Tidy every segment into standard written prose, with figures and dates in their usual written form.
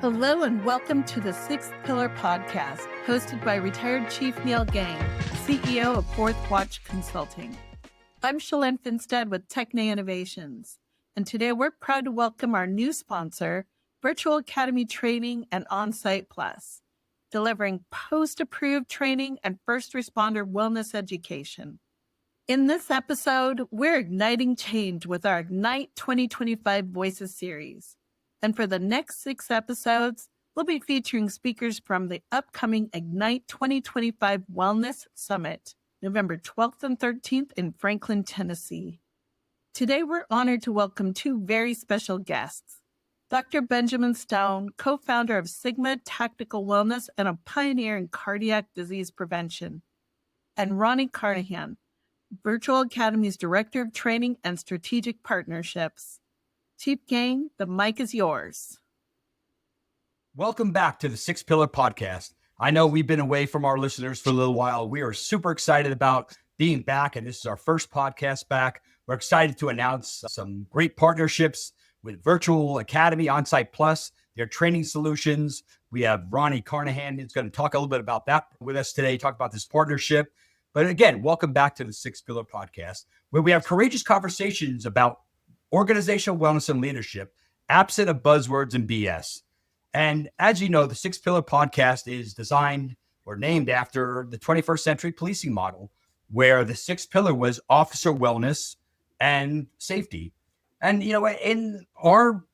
Hello and welcome to the Sixth Pillar Podcast, hosted by retired Chief Neil Gang, CEO of Fourth Watch Consulting. I'm Shalene Finstead with Techne Innovations, and today we're proud to welcome our new sponsor, Virtual Academy Training and Onsite Plus, delivering post-approved training and first responder wellness education. In this episode, we're igniting change with our Ignite 2025 Voices series. And for the next 6 episodes, we'll be featuring speakers from the upcoming Ignite 2025 Wellness Summit, November 12th and 13th in Franklin, Tennessee. Today, we're honored to welcome 2 very special guests. Dr. Benjamin Stone, co-founder of Sigma Tactical Wellness and a pioneer in cardiac disease prevention, and Ronnie Carnahan, Virtual Academy's Director of Training and Strategic Partnerships. Chief Gang, the mic is yours. Welcome back to the Sixth Pillar Podcast. I know we've been away from our listeners for a little while. We are super excited about being back, and this is our first podcast back. We're excited to announce some great partnerships with Virtual Academy Onsite Plus, their training solutions. We have Ronnie Carnahan who's going to talk a little bit about that with us today, talk about this partnership. But again, welcome back to the Sixth Pillar Podcast, where we have courageous conversations about organizational wellness and leadership, absent of buzzwords and BS. And as you know, the Sixth Pillar Podcast is designed or named after the 21st century policing model, where the sixth pillar was officer wellness and safety. And, you know, in our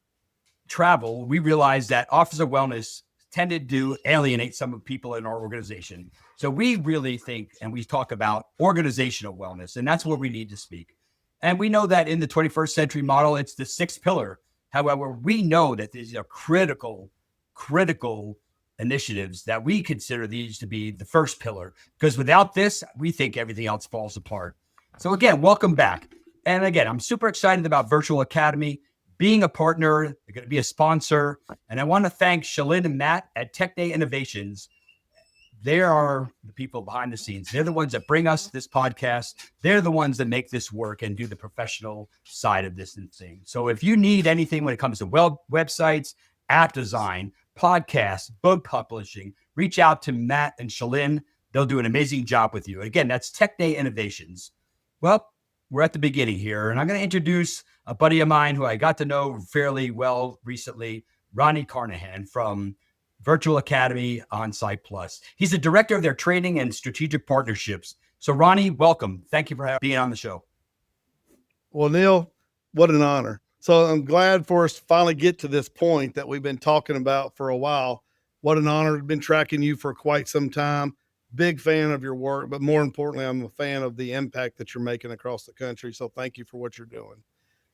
travel, we realized that officer wellness tended to alienate some of the people in our organization. So we really think, and we talk about organizational wellness, and that's where we need to speak. And we know that in the 21st century model, it's the sixth pillar. However, we know that these are critical initiatives that we consider these to be the first pillar, because without this, we think everything else falls apart. So again, welcome back. And again, I'm super excited about Virtual Academy being a partner. They're going to be a sponsor. And I want to thank Shalene and Matt at Techne Innovations. They are the people behind the scenes. They're the ones that bring us this podcast. They're the ones that make this work and do the professional side of this thing. So if you need anything when it comes to websites, app design, podcasts, book publishing, reach out to Matt and Shalene. They'll do an amazing job with you. Again, that's Techne Innovations. Well, we're at the beginning here, and I'm going to introduce a buddy of mine who I got to know fairly well recently, Ronnie Carnahan from Virtual Academy Onsite Plus. He's the director of their training and strategic partnerships. So Ronnie, welcome. Thank you for being on the show. Well, Neil, what an honor. So I'm glad for us to finally get to this point that we've been talking about for a while. What an honor. I've been tracking you for quite some time. Big fan of your work, but more importantly, I'm a fan of the impact that you're making across the country. So thank you for what you're doing.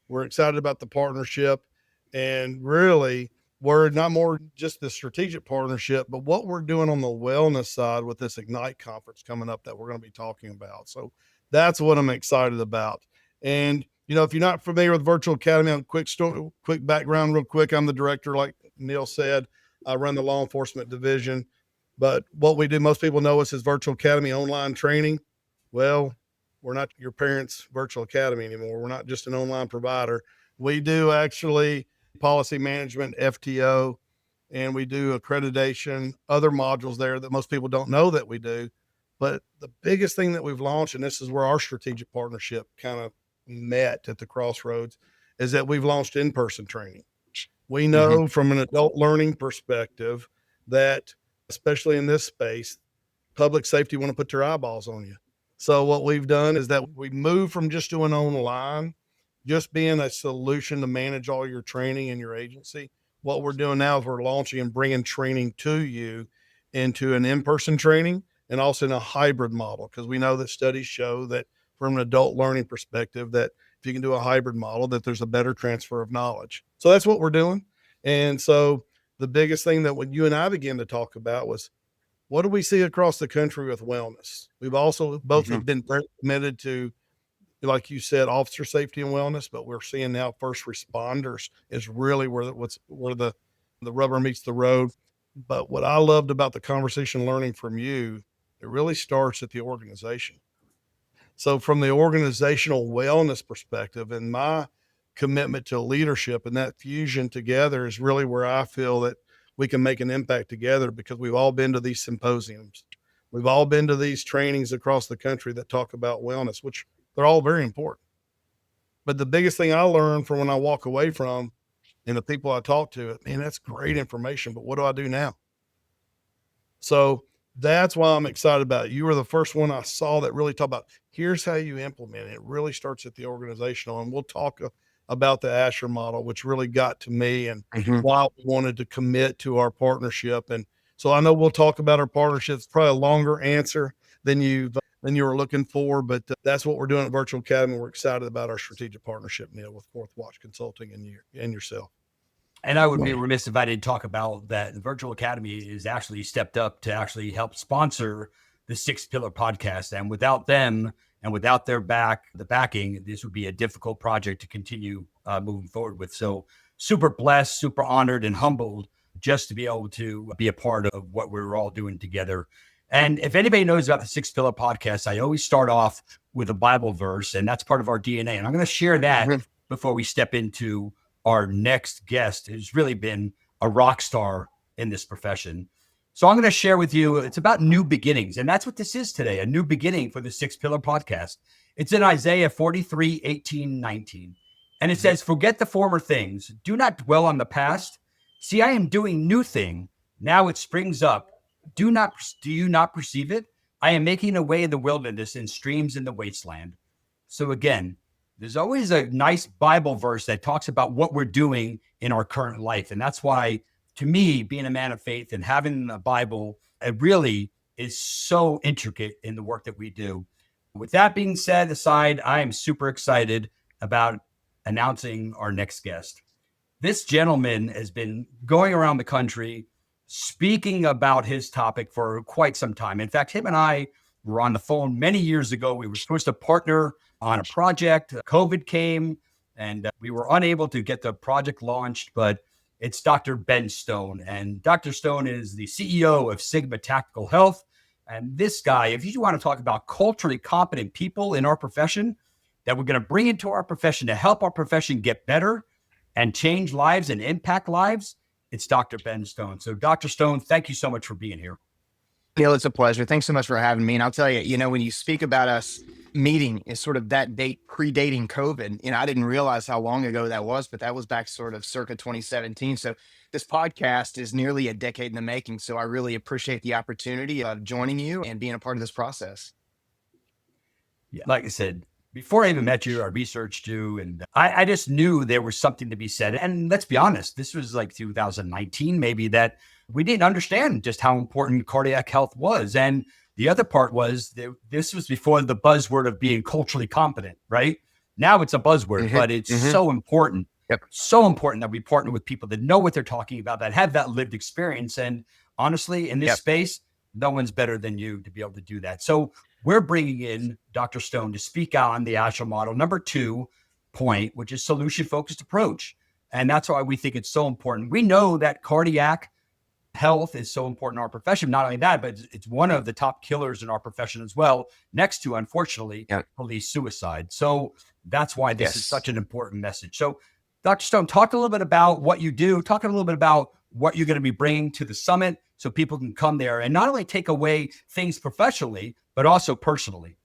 We're excited about the partnership, and really, we're not more just the strategic partnership, but what we're doing on the wellness side with this Ignite conference coming up that we're going to be talking about. So that's what I'm excited about. And, you know, if you're not familiar with Virtual Academy, on quick background real quick. I'm the director, like Neil said. I run the law enforcement division. But what we do, most people know us as Virtual Academy online training. Well, we're not your parents' Virtual Academy anymore. We're not just an online provider. We do actually policy management, FTO, and we do accreditation, other modules there that most people don't know that we do. But the biggest thing that we've launched, and this is where our strategic partnership kind of met at the crossroads, is that we've launched in-person training. We know from an adult learning perspective that, especially in this space, public safety want to put their eyeballs on you. So what we've done is that we moved from just doing online, just being a solution to manage all your training in your agency. What we're doing now is we're launching and bringing training to you into an in-person training and also in a hybrid model, because we know that studies show that from an adult learning perspective, that if you can do a hybrid model, that there's a better transfer of knowledge. So that's what we're doing. And so the biggest thing that when you and I began to talk about was, what do we see across the country with wellness? We've also both have been very committed to, like you said, officer safety and wellness, but we're seeing now first responders is really where the rubber meets the road. But what I loved about the conversation learning from you, it really starts at the organization. So from the organizational wellness perspective and my commitment to leadership and that fusion together is really where I feel that we can make an impact together, because we've all been to these symposiums. We've all been to these trainings across the country that talk about wellness, which they're all very important. But the biggest thing I learned from when I walk away from and the people I talk to, man, that's great information, but what do I do now? So that's why I'm excited about it. You were the first one I saw that really talked about, here's how you implement it. It really starts at the organizational, and we'll talk about the Asher model, which really got to me and why we wanted to commit to our partnership. And so I know we'll talk about our partnership. It's probably a longer answer than you were looking for, but that's what we're doing at Virtual Academy. We're excited about our strategic partnership, Neil, with Fourth Watch Consulting and yourself. And I would be remiss if I didn't talk about that. The Virtual Academy is actually stepped up to actually help sponsor the Six Pillar podcast. And without them and without the backing, this would be a difficult project to continue moving forward with. So super blessed, super honored and humbled just to be able to be a part of what we're all doing together. And if anybody knows about the Six Pillar podcast, I always start off with a Bible verse, and that's part of our DNA. And I'm going to share that before we step into our next guest, who's really been a rock star in this profession. So I'm going to share with you, it's about new beginnings. And that's what this is today, a new beginning for the Six Pillar podcast. It's in Isaiah 43, 18, 19. And it says, forget the former things. Do not dwell on the past. See, I am doing new thing. Now it springs up. Do you not perceive it? I am making a way in the wilderness and streams in the wasteland. So again, there's always a nice Bible verse that talks about what we're doing in our current life. And that's why, to me, being a man of faith and having a Bible, it really is so intricate in the work that we do. With that being said aside, I am super excited about announcing our next guest. This gentleman has been going around the country speaking about his topic for quite some time. In fact, him and I were on the phone many years ago. We were supposed to partner on a project. COVID came and we were unable to get the project launched, but it's Dr. Ben Stone. And Dr. Stone is the CEO of Sigma Tactical Health. And this guy, if you want to talk about culturally competent people in our profession that we're going to bring into our profession to help our profession get better and change lives and impact lives, it's Dr. Ben Stone. So Dr. Stone, thank you so much for being here. Neil, it's a pleasure. Thanks so much for having me. And I'll tell you, when you speak about us meeting is sort of that date predating COVID, I didn't realize how long ago that was, but that was back sort of circa 2017. So this podcast is nearly a decade in the making. So I really appreciate the opportunity of joining you and being a part of this process. Yeah. Like I said, before I even met you, I researched you, and I just knew there was something to be said. And let's be honest, this was like 2019, maybe, that we didn't understand just how important cardiac health was. And the other part was this was before the buzzword of being culturally competent, right? Now it's a buzzword, but it's so important. Yep. So important that we partner with people that know what they're talking about, that have that lived experience. And honestly, in this space, no one's better than you to be able to do that. So we're bringing in Dr. Stone to speak out on the Asher model, number 2 point, which is solution-focused approach. And that's why we think it's so important. We know that cardiac health is so important in our profession. Not only that, but it's one of the top killers in our profession as well, next to, unfortunately, police suicide. So that's why this is such an important message. So Dr. Stone, talk a little bit about what you do, talk a little bit about what you're going to be bringing to the summit so people can come there and not only take away things professionally, but also personally.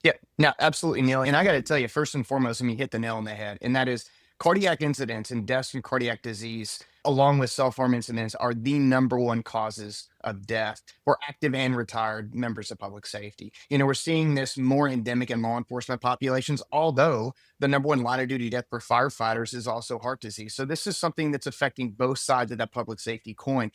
Yeah, no, absolutely, Neil. And I got to tell you, first and foremost, you hit the nail on the head, and that is cardiac incidents and deaths from cardiac disease, along with self-harm incidents, are the number one causes of death for active and retired members of public safety. We're seeing this more endemic in law enforcement populations, although the number one line of duty death for firefighters is also heart disease. So this is something that's affecting both sides of that public safety coin.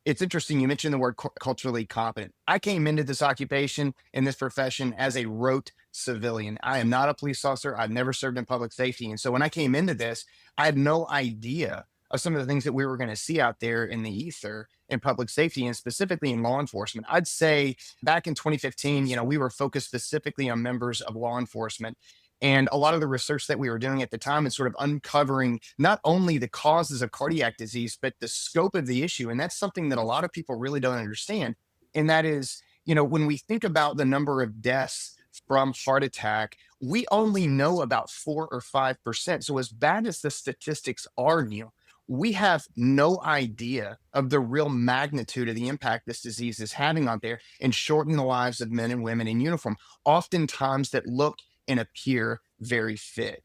It's interesting. You mentioned the word culturally competent. I came into this occupation in this profession as a rote civilian. I am not a police officer. I've never served in public safety. And so when I came into this, I had no idea of some of the things that we were going to see out there in the ether in public safety and specifically in law enforcement. I'd say back in 2015, we were focused specifically on members of law enforcement. And a lot of the research that we were doing at the time is sort of uncovering not only the causes of cardiac disease, but the scope of the issue. And that's something that a lot of people really don't understand. And that is, when we think about the number of deaths from heart attack, we only know about 4 or 5%. So as bad as the statistics are, Neil, we have no idea of the real magnitude of the impact this disease is having out there and shortening the lives of men and women in uniform, oftentimes that look and appear very fit.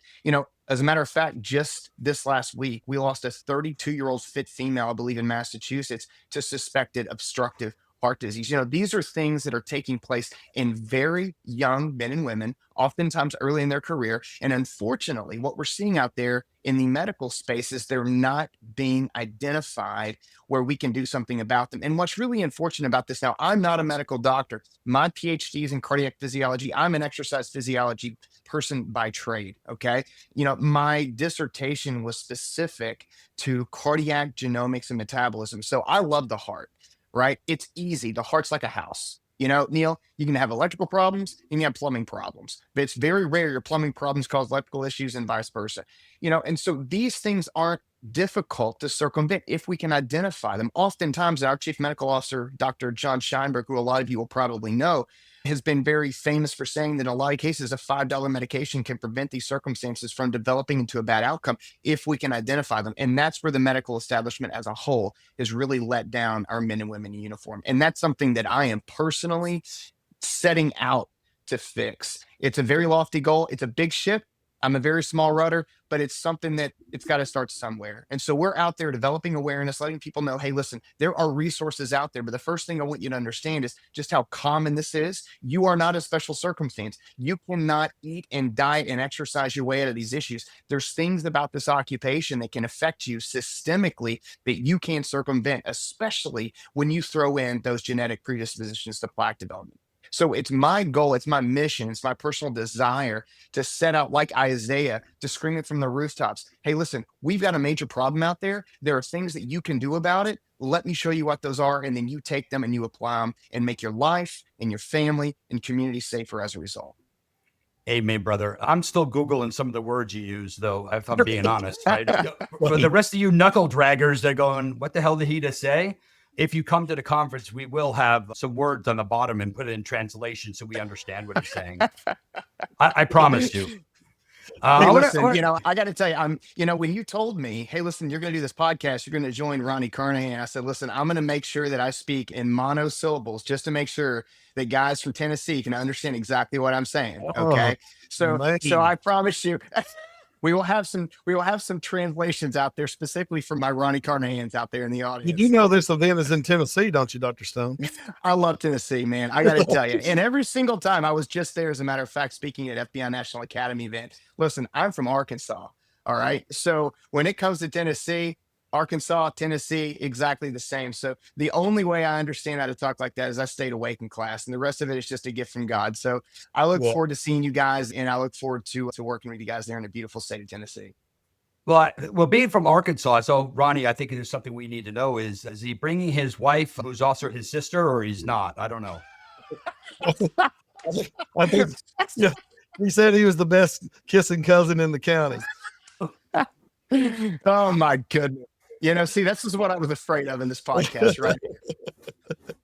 As a matter of fact, just this last week, we lost a 32-year-old fit female, I believe in Massachusetts, to suspected obstructive heart disease. These are things that are taking place in very young men and women, oftentimes early in their career. And unfortunately, what we're seeing out there in the medical space is they're not being identified where we can do something about them. And what's really unfortunate about this now, I'm not a medical doctor. My PhD is in cardiac physiology. I'm an exercise physiology person by trade. Okay. My dissertation was specific to cardiac genomics and metabolism. So I love the heart. Right? It's easy. The heart's like a house. Neil, you can have electrical problems, you can have plumbing problems, but it's very rare your plumbing problems cause electrical issues and vice versa. And so these things aren't difficult to circumvent if we can identify them. Oftentimes, our chief medical officer, Dr. John Scheinberg, who a lot of you will probably know, has been very famous for saying that in a lot of cases, a $5 medication can prevent these circumstances from developing into a bad outcome if we can identify them. And that's where the medical establishment as a whole has really let down our men and women in uniform. And that's something that I am personally setting out to fix. It's a very lofty goal. It's a big ship. I'm a very small rudder, but it's something that it's got to start somewhere. And so we're out there developing awareness, letting people know, hey, listen, there are resources out there. But the first thing I want you to understand is just how common this is. You are not a special circumstance. You cannot eat and diet and exercise your way out of these issues. There's things about this occupation that can affect you systemically that you can't circumvent, especially when you throw in those genetic predispositions to plaque development. So it's my goal, it's my mission, it's my personal desire to set out like Isaiah, to scream it from the rooftops. Hey, listen, we've got a major problem out there. There are things that you can do about it. Let me show you what those are. And then you take them and you apply them and make your life and your family and community safer as a result. Amen, brother. I'm still Googling some of the words you use, though, if I'm being honest. Right? For the rest of you knuckle draggers, they're going, what the hell did he just say? If you come to the conference, we will have some words on the bottom and put it in translation so we understand what he's saying. I promise you. Hey, listen, I got to tell you, when you told me, hey, listen, you're going to do this podcast, you're going to join Ronnie Carnahan. I said, listen, I'm going to make sure that I speak in monosyllables just to make sure that guys from Tennessee can understand exactly what I'm saying. Okay. So I promise you, we will have some translations out there specifically for my Ronnie Carnahans out there in the audience. You do know this event is in Tennessee, don't you, Dr. Stone? I love Tennessee, man. I got to tell you. And every single time I was just there, as a matter of fact, speaking at FBI National Academy event. Listen, I'm from Arkansas. All right. So when it comes to Tennessee, Arkansas, Tennessee, exactly the same. So the only way I understand how to talk like that is I stayed awake in class, and the rest of it is just a gift from God. So I look forward to seeing you guys, and I look forward to working with you guys there in the beautiful state of Tennessee. Well, being from Arkansas, so Ronnie, I think there's something we need to know is he bringing his wife, who's also his sister, or he's not? I don't know. I think he said he was the best kissing cousin in the county. Oh my goodness. See, this is what I was afraid of in this podcast, right?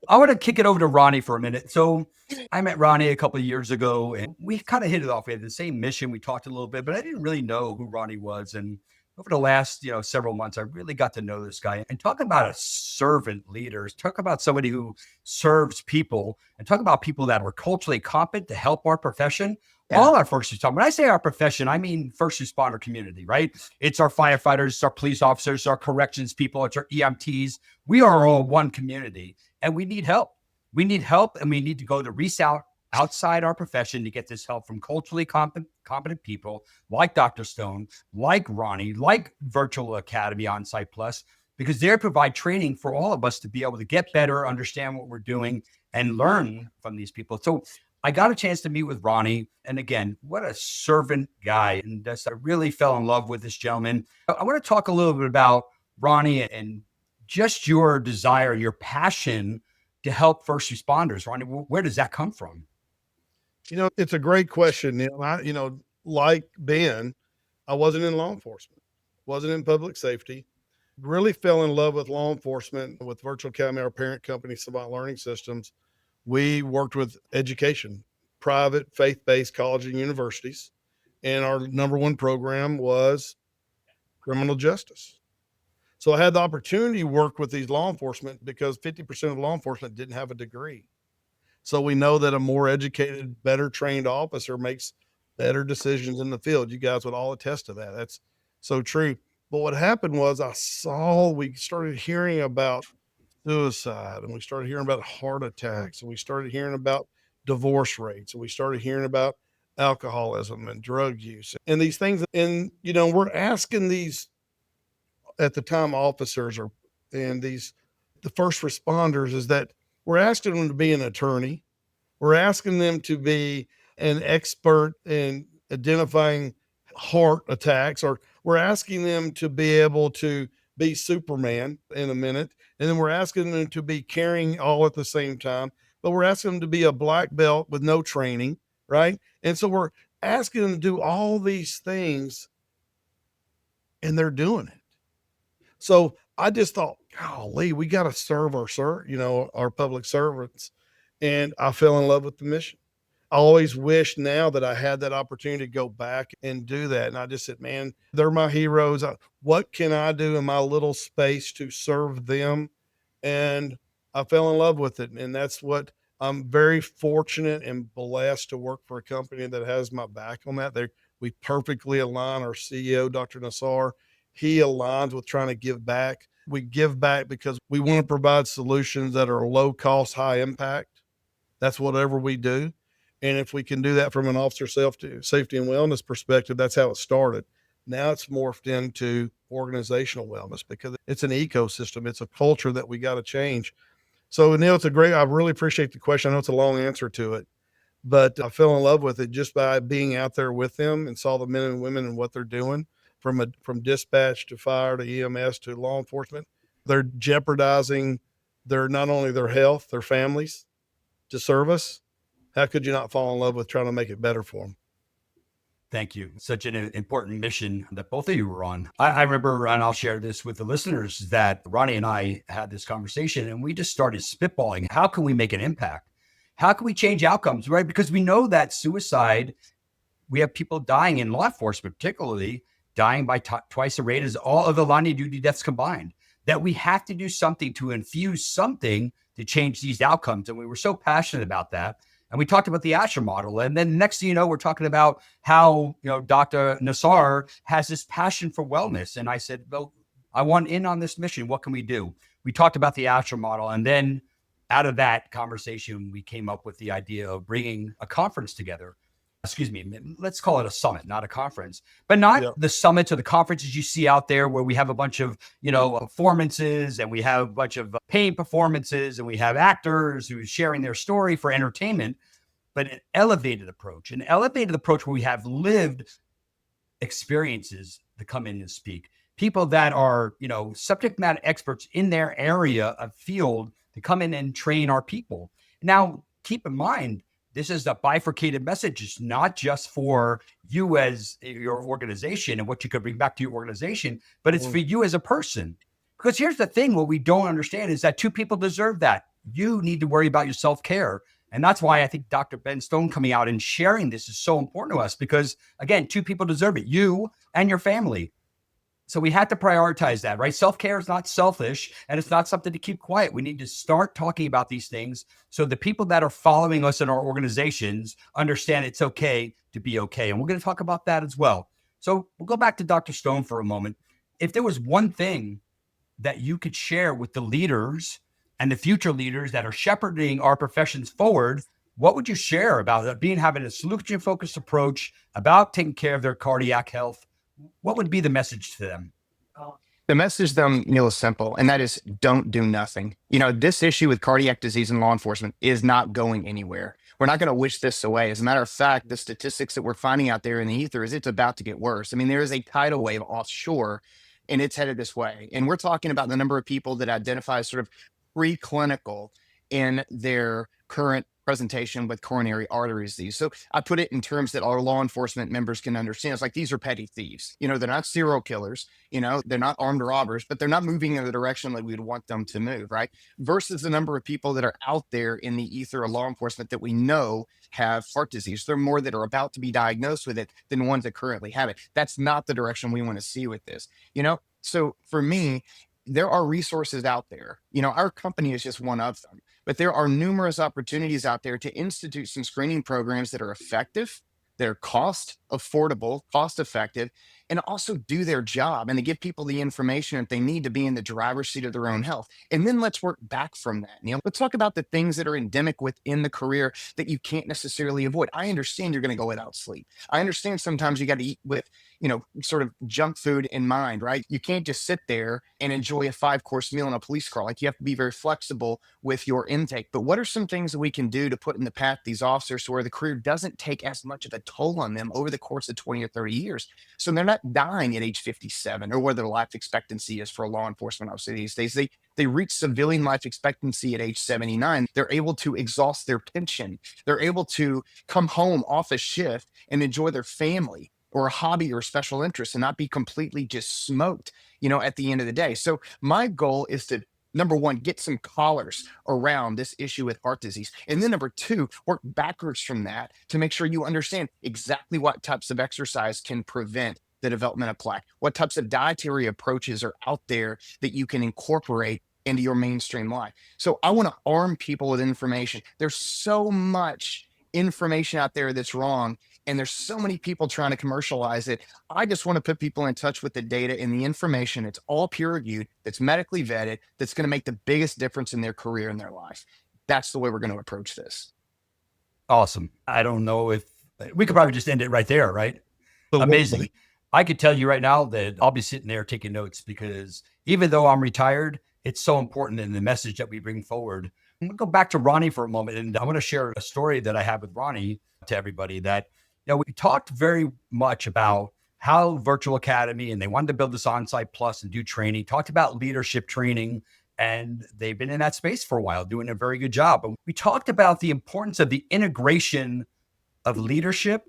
I want to kick it over to Ronnie for a minute. So I met Ronnie a couple of years ago, and we kind of hit it off. We had the same mission. We talked a little bit, but I didn't really know who Ronnie was. And over the last, several months, I really got to know this guy. And talking about a servant leader, talk about somebody who serves people, and talk about people that are culturally competent to help our profession. Yeah. All our first responders. When I say our profession, I mean first responder community, right? It's our firefighters, it's our police officers, our corrections people, it's our EMTs. We are all one community, and we need help. We need help, and we need to go to reach out outside our profession to get this help from culturally competent people like Dr. Stone, like Ronnie, like Virtual Academy Onsite Plus, because they provide training for all of us to be able to get better, understand what we're doing, and learn from these people. So I got a chance to meet with Ronnie. And again, what a servant guy. And I really fell in love with this gentleman. I want to talk a little bit about Ronnie and just your desire, your passion to help first responders. Ronnie, where does that come from? It's a great question, Neil. Like Ben, I wasn't in law enforcement, wasn't in public safety, really fell in love with law enforcement with Virtual Academy, our parent company, Savant Learning Systems. We worked with education, private, faith-based colleges and universities. And our number one program was criminal justice. So I had the opportunity to work with these law enforcement because 50% of law enforcement didn't have a degree. So we know that a more educated, better trained officer makes better decisions in the field. You guys would all attest to that. That's so true. But what happened was we started hearing about suicide, and we started hearing about heart attacks, and we started hearing about divorce rates, and we started hearing about alcoholism and drug use and these things. And, we're asking these at the time officers and the first responders is that we're asking them to be an attorney. We're asking them to be an expert in identifying heart attacks, or we're asking them to be able to be Superman in a minute. And then we're asking them to be caring all at the same time, but we're asking them to be a black belt with no training. Right. And so we're asking them to do all these things, and they're doing it. So I just thought, golly, we got to serve our public servants. And I fell in love with the mission. I always wish now that I had that opportunity to go back and do that. And I just said, man, they're my heroes. What can I do in my little space to serve them? And I fell in love with it. And that's what I'm very fortunate and blessed to work for a company that has my back on that. We perfectly align. Our CEO, Dr. Nassar, he aligns with trying to give back. We give back because we want to provide solutions that are low cost, high impact. That's whatever we do. And if we can do that from an officer safety and wellness perspective, that's how it started. Now it's morphed into organizational wellness because it's an ecosystem. It's a culture that we got to change. So Neil, I really appreciate the question. I know it's a long answer to it, but I fell in love with it just by being out there with them and saw the men and women and what they're doing from dispatch to fire to EMS to law enforcement. They're jeopardizing not only their health, their families to serve us. How could you not fall in love with trying to make it better for them? Thank you. Such an important mission that both of you were on. I remember, and I'll share this with the listeners, that Ronnie and I had this conversation and we just started spitballing. How can we make an impact? How can we change outcomes, right? Because we know that suicide, we have people dying in law enforcement, particularly dying by twice the rate as all of the line of duty deaths combined, that we have to do something to infuse something to change these outcomes. And we were so passionate about that. And we talked about the Asher model. And then next thing you know, we're talking about how, Dr. Nassar has this passion for wellness. And I said, well, I want in on this mission. What can we do? We talked about the Asher model. And then out of that conversation, we came up with the idea of bringing a conference together. Let's call it a summit, not a conference, but not the summits or the conferences you see out there where we have a bunch of, performances and we have a bunch of paid performances and we have actors who are sharing their story for entertainment, but an elevated approach where we have lived experiences to come in and speak. People that are, subject matter experts in their area of field to come in and train our people. Now, keep in mind, this is a bifurcated message. It's not just for you as your organization and what you could bring back to your organization, but it's for you as a person. Because here's the thing, what we don't understand is that two people deserve that. You need to worry about your self-care. And that's why I think Dr. Ben Stone coming out and sharing this is so important to us because, again, two people deserve it, you and your family. So we had to prioritize that, right? Self-care is not selfish and it's not something to keep quiet. We need to start talking about these things so the people that are following us in our organizations understand it's okay to be okay. And we're going to talk about that as well. So we'll go back to Dr. Stone for a moment. If there was one thing that you could share with the leaders and the future leaders that are shepherding our professions forward, what would you share about having a solution-focused approach about taking care of their cardiac health? What would be the message to them? The message to them, Neil, is simple, and that is don't do nothing. This issue with cardiac disease in law enforcement is not going anywhere. We're not going to wish this away. As a matter of fact, the statistics that we're finding out there in the ether is it's about to get worse. I mean, there is a tidal wave offshore, and it's headed this way. And we're talking about the number of people that identify sort of preclinical in their current presentation with coronary artery disease. So I put it in terms that our law enforcement members can understand. It's like, these are petty thieves. They're not serial killers, they're not armed robbers, but they're not moving in the direction that we'd want them to move, right? Versus the number of people that are out there in the ether of law enforcement that we know have heart disease. There are more that are about to be diagnosed with it than ones that currently have it. That's not the direction we want to see with this, So for me, there are resources out there. Our company is just one of them, but there are numerous opportunities out there to institute some screening programs that are effective, that are affordable, cost effective, and also do their job and to give people the information that they need to be in the driver's seat of their own health. And then let's work back from that, Neil. Let's talk about the things that are endemic within the career that you can't necessarily avoid. I understand you're going to go without sleep. I understand sometimes you got to eat with, sort of junk food in mind, right? You can't just sit there and enjoy a 5-course meal in a police car. Like, you have to be very flexible with your intake. But what are some things that we can do to put in the path these officers to where the career doesn't take as much of a toll on them over the course of 20 or 30 years? So they're not dying at age 57, or where their life expectancy is for a law enforcement officer these days. They reach civilian life expectancy at age 79. They're able to exhaust their pension. They're able to come home off a shift and enjoy their family or a hobby or a special interest and not be completely just smoked, at the end of the day. So my goal is to, number one, get some collars around this issue with heart disease. And then number two, work backwards from that to make sure you understand exactly what types of exercise can prevent the development of plaque, what types of dietary approaches are out there that you can incorporate into your mainstream life. So I want to arm people with information. There's so much information out there that's wrong, and there's so many people trying to commercialize it. I just want to put people in touch with the data and the information. It's all peer reviewed, that's medically vetted, that's going to make the biggest difference in their career and their life. That's the way we're going to approach this. Awesome. I don't know if we could probably just end it right there, right? So Amazing. I could tell you right now that I'll be sitting there taking notes, because even though I'm retired, it's so important in the message that we bring forward. I'm going to go back to Ronnie for a moment, and I want to share a story that I have with Ronnie to everybody that, we talked very much about how Virtual Academy, and they wanted to build this Onsite Plus and do training, talked about leadership training, and they've been in that space for a while, doing a very good job. But we talked about the importance of the integration of leadership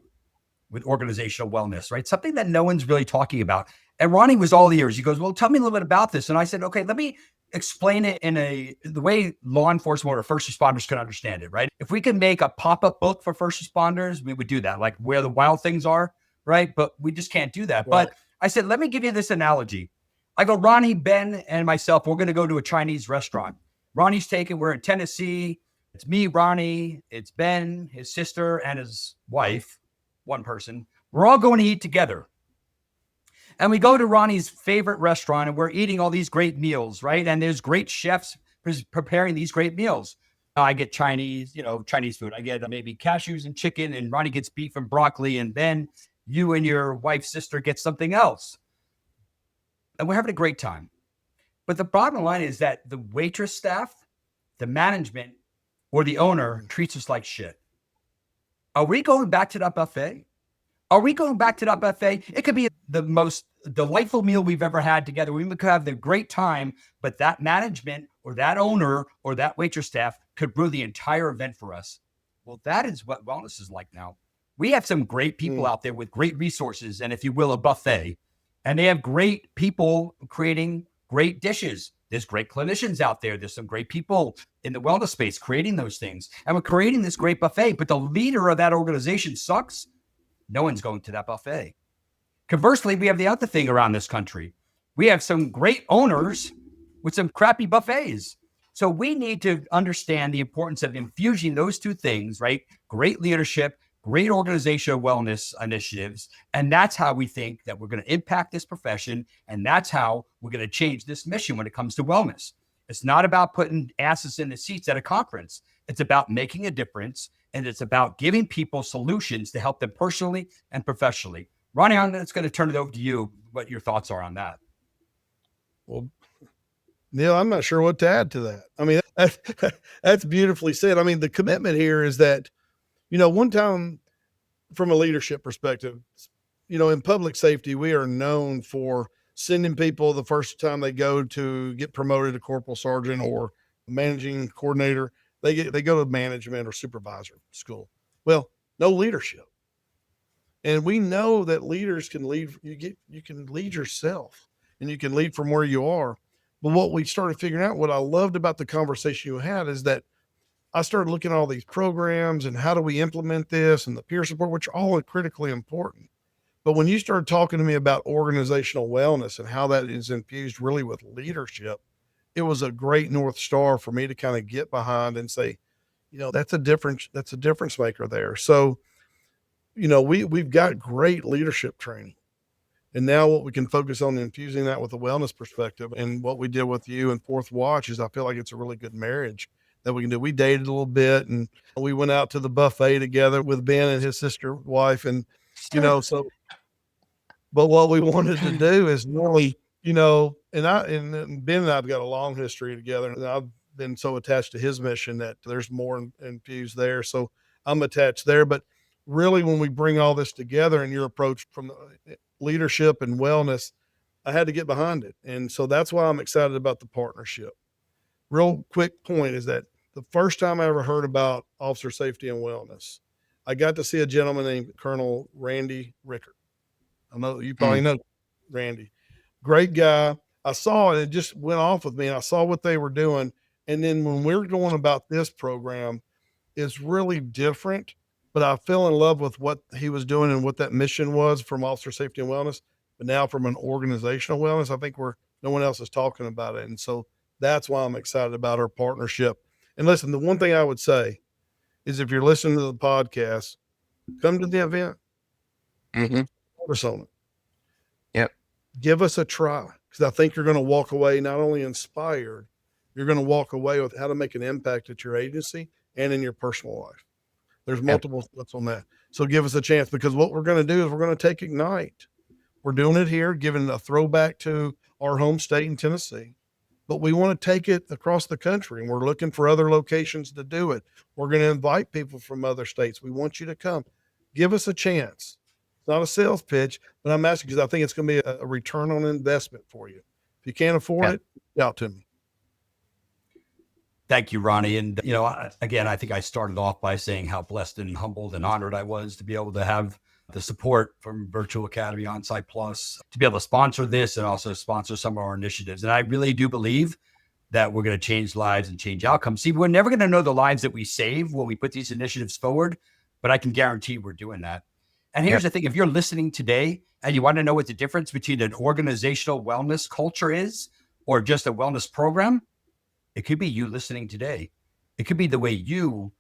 with organizational wellness, right? Something that no one's really talking about. And Ronnie was all ears. He goes, well, tell me a little bit about this. And I said, okay, let me explain it in the way law enforcement or first responders can understand it, right? If we could make a pop-up book for first responders, we would do that, like Where the Wild Things Are, right? But we just can't do that. Right. But I said, let me give you this analogy. I go, Ronnie, Ben, and myself, we're going to go to a Chinese restaurant. Ronnie's we're in Tennessee. It's me, Ronnie, it's Ben, his sister, and his wife, one person. We're all going to eat together. And we go to Ronnie's favorite restaurant, and we're eating all these great meals, right? And there's great chefs preparing these great meals. I get Chinese food. I get maybe cashews and chicken, and Ronnie gets beef and broccoli, and Ben, you and your wife's sister get something else. And we're having a great time. But the bottom line is that the waitress staff, the management, or the owner treats us like shit. Are we going back to that buffet? It could be the most delightful meal we've ever had together. We could have the great time, but that management or that owner or that waitress staff could ruin the entire event for us. Well, that is what wellness is like now. We have some great people out there with great resources and, if you will, a buffet. And they have great people creating great dishes. There's great clinicians out there. There's some great people in the wellness space creating those things. And we're creating this great buffet, but the leader of that organization sucks. No one's going to that buffet. Conversely, we have the other thing around this country. We have some great owners with some crappy buffets. So we need to understand the importance of infusing those two things, right? Great leadership, great organizational wellness initiatives. And that's how we think that we're going to impact this profession. And that's how we're going to change this mission when it comes to wellness. It's not about putting asses in the seats at a conference. It's about making a difference. And it's about giving people solutions to help them personally and professionally. Ronnie, I'm just going to turn it over to you, what your thoughts are on that. Well, Neil, I'm not sure what to add to that. I mean, that's beautifully said. I mean, the commitment here is that, one time from a leadership perspective, in public safety, we are known for sending people the first time they go to get promoted to corporal sergeant or managing coordinator. They go to management or supervisor school. Well, no leadership. And we know that leaders can lead. You can lead yourself, and you can lead from where you are. But what we started figuring out, what I loved about the conversation you had, is that I started looking at all these programs and how do we implement this and the peer support, which are all critically important. But when you started talking to me about organizational wellness and how that is infused really with leadership, it was a great North Star for me to kind of get behind and say, that's a difference maker there. So, we've got great leadership training. And now what we can focus on infusing that with a wellness perspective. And what we did with you and Fourth Watch is I feel like it's a really good marriage that we can do. We dated a little bit and we went out to the buffet together with Ben and his sister wife. And, but what we wanted to do is really, and Ben and I've got a long history together, and I've been so attached to his mission that there's more infused there. So I'm attached there. But really, when we bring all this together and your approach from the leadership and wellness, I had to get behind it. And so that's why I'm excited about the partnership. Real quick point is that the first time I ever heard about officer safety and wellness, I got to see a gentleman named Colonel Randy Rickert. I know you probably know Randy. Great guy. I saw it. It just went off with me. And I saw what they were doing. And then when we're going about this program, it's really different. But I fell in love with what he was doing and what that mission was from officer safety and wellness. But now from an organizational wellness, I think no one else is talking about it. And so that's why I'm excited about our partnership. And listen, the one thing I would say is if you're listening to the podcast, come to the event. Focus on it. Yep. Give us a try, because I think you're going to walk away not only inspired, you're going to walk away with how to make an impact at your agency and in your personal life. There's multiple thoughts on that. So give us a chance, because what we're going to do is we're going to take Ignite. We're doing it here, giving a throwback to our home state in Tennessee, but we want to take it across the country, and we're looking for other locations to do it. We're going to invite people from other states. We want you to come. Give us a chance. It's not a sales pitch, but I'm asking because I think it's going to be a return on investment for you. If you can't afford it, reach out to me. Thank you, Ronnie. And, again, I think I started off by saying how blessed and humbled and honored I was to be able to have the support from Virtual Academy Onsite Plus to be able to sponsor this and also sponsor some of our initiatives. And I really do believe that we're going to change lives and change outcomes. See, we're never going to know the lives that we save when we put these initiatives forward, but I can guarantee we're doing that. And here's the thing. If you're listening today and you want to know what the difference between an organizational wellness culture is or just a wellness program, it could be you listening today. It could be the way you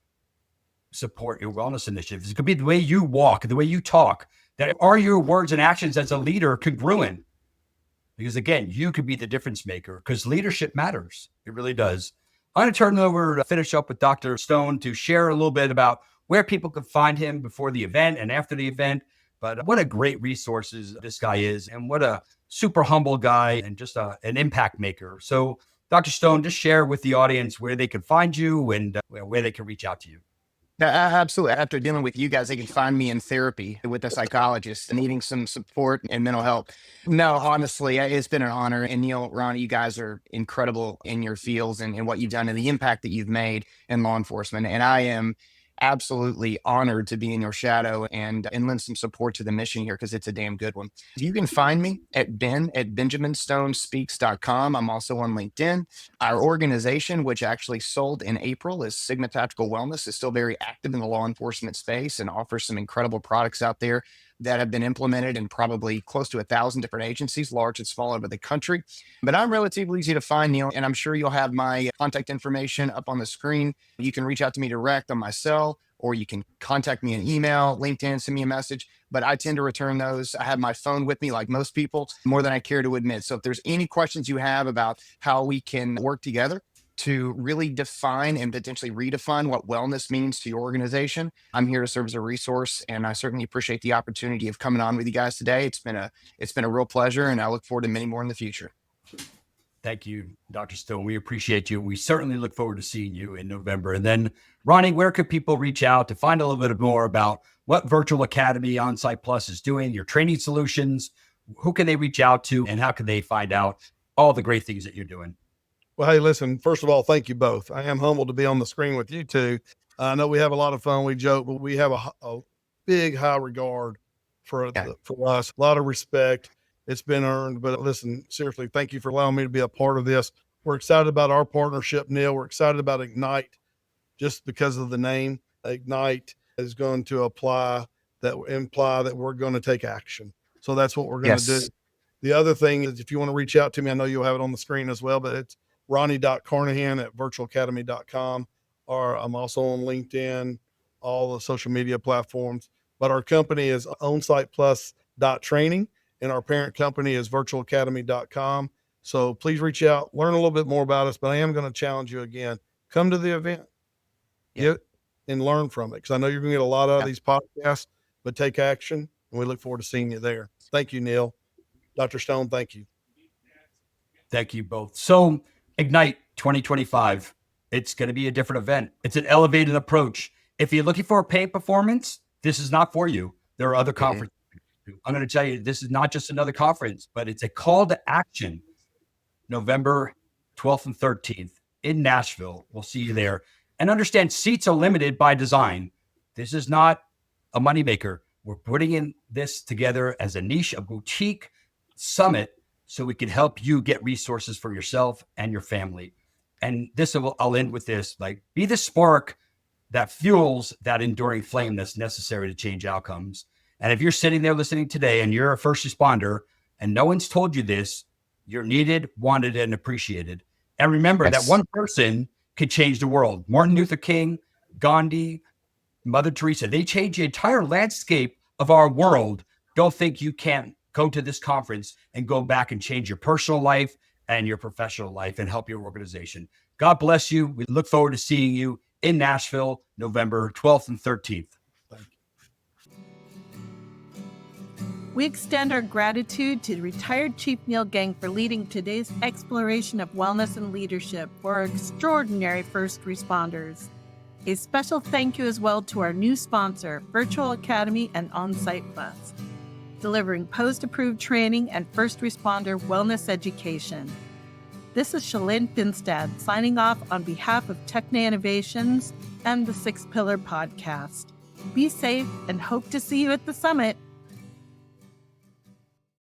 support your wellness initiatives. It could be the way you walk, the way you talk. That are your words and actions as a leader congruent? Because again, you could be the difference maker, because leadership matters. It really does. I'm going to turn it over to finish up with Dr. Stone to share a little bit about where people could find him before the event and after the event. But what a great resources this guy is, and what a super humble guy and just an impact maker. So Dr. Stone, just share with the audience where they can find you and where they can reach out to you. Absolutely. After dealing with you guys, they can find me in therapy with a psychologist, needing some support and mental health. No, honestly, it's been an honor. And Neil, Ronnie, you guys are incredible in your fields and what you've done and the impact that you've made in law enforcement. And I am absolutely honored to be in your shadow and lend some support to the mission here, because it's a damn good one. You can find me at benjaminstonespeaks.com. I'm also on LinkedIn. Our organization, which actually sold in April, is Sigma Tactical Wellness, is still very active in the law enforcement space and offers some incredible products out there that have been implemented in probably close to 1,000 different agencies, large and small, over the country. But I'm relatively easy to find, Neil, and I'm sure you'll have my contact information up on the screen. You can reach out to me direct on my cell, or you can contact me in email, LinkedIn, send me a message. But I tend to return those. I have my phone with me like most people, more than I care to admit. So if there's any questions you have about how we can work together to really define and potentially redefine what wellness means to your organization, I'm here to serve as a resource. And I certainly appreciate the opportunity of coming on with you guys today. It's been a real pleasure, and I look forward to many more in the future. Thank you, Dr. Stone. We appreciate you. We certainly look forward to seeing you in November. And then, Ronnie, where could people reach out to find a little bit more about what Virtual Academy Onsite Plus is doing, your training solutions? Who can they reach out to, and how can they find out all the great things that you're doing? Well, hey, listen, first of all, thank you both. I am humbled to be on the screen with you two. I know we have a lot of fun. We joke, but we have a big, high regard for us, a lot of respect. It's been earned. But listen, seriously, thank you for allowing me to be a part of this. We're excited about our partnership, Neil. We're excited about Ignite just because of the name. Ignite is going to apply that imply that we're going to take action. So that's what we're going to do. Yes. The other thing is, if you want to reach out to me, I know you'll have it on the screen as well, but it's Ronnie.Carnahan@virtualacademy.com, or I'm also on LinkedIn, all the social media platforms. But our company is Onsite Plus .training, and our parent company is virtualacademy.com. So please reach out, learn a little bit more about us, but I am going to challenge you again. Come to the event, get and learn from it, because I know you're going to get a lot out of these podcasts, but take action, and we look forward to seeing you there. Thank you, Neil. Dr. Stone, thank you. Thank you both. So Ignite 2025, it's going to be a different event. It's an elevated approach. If you're looking for a paid performance, this is not for you. There are other conferences. I'm going to tell you, this is not just another conference, but it's a call to action. November 12th and 13th in Nashville. We'll see you there. And understand, seats are limited by design. This is not a moneymaker. We're putting in this together as a niche, a boutique summit, so we can help you get resources for yourself and your family. And this, I'll end with this, like, be the spark that fuels that enduring flame that's necessary to change outcomes. And if you're sitting there listening today and you're a first responder and no one's told you this, you're needed, wanted, and appreciated. And remember that one person could change the world. Martin Luther King, Gandhi, Mother Teresa, they changed the entire landscape of our world. Don't think you can't go to this conference and go back and change your personal life and your professional life and help your organization. God bless you. We look forward to seeing you in Nashville, November 12th and 13th. We extend our gratitude to retired Chief Neil Gang for leading today's exploration of wellness and leadership for our extraordinary first responders. A special thank you as well to our new sponsor, Virtual Academy and Onsite Plus, delivering post-approved training and first responder wellness education. This is Shalyn Finstad signing off on behalf of Techne Innovations and the Six Pillar Podcast. Be safe and hope to see you at the summit.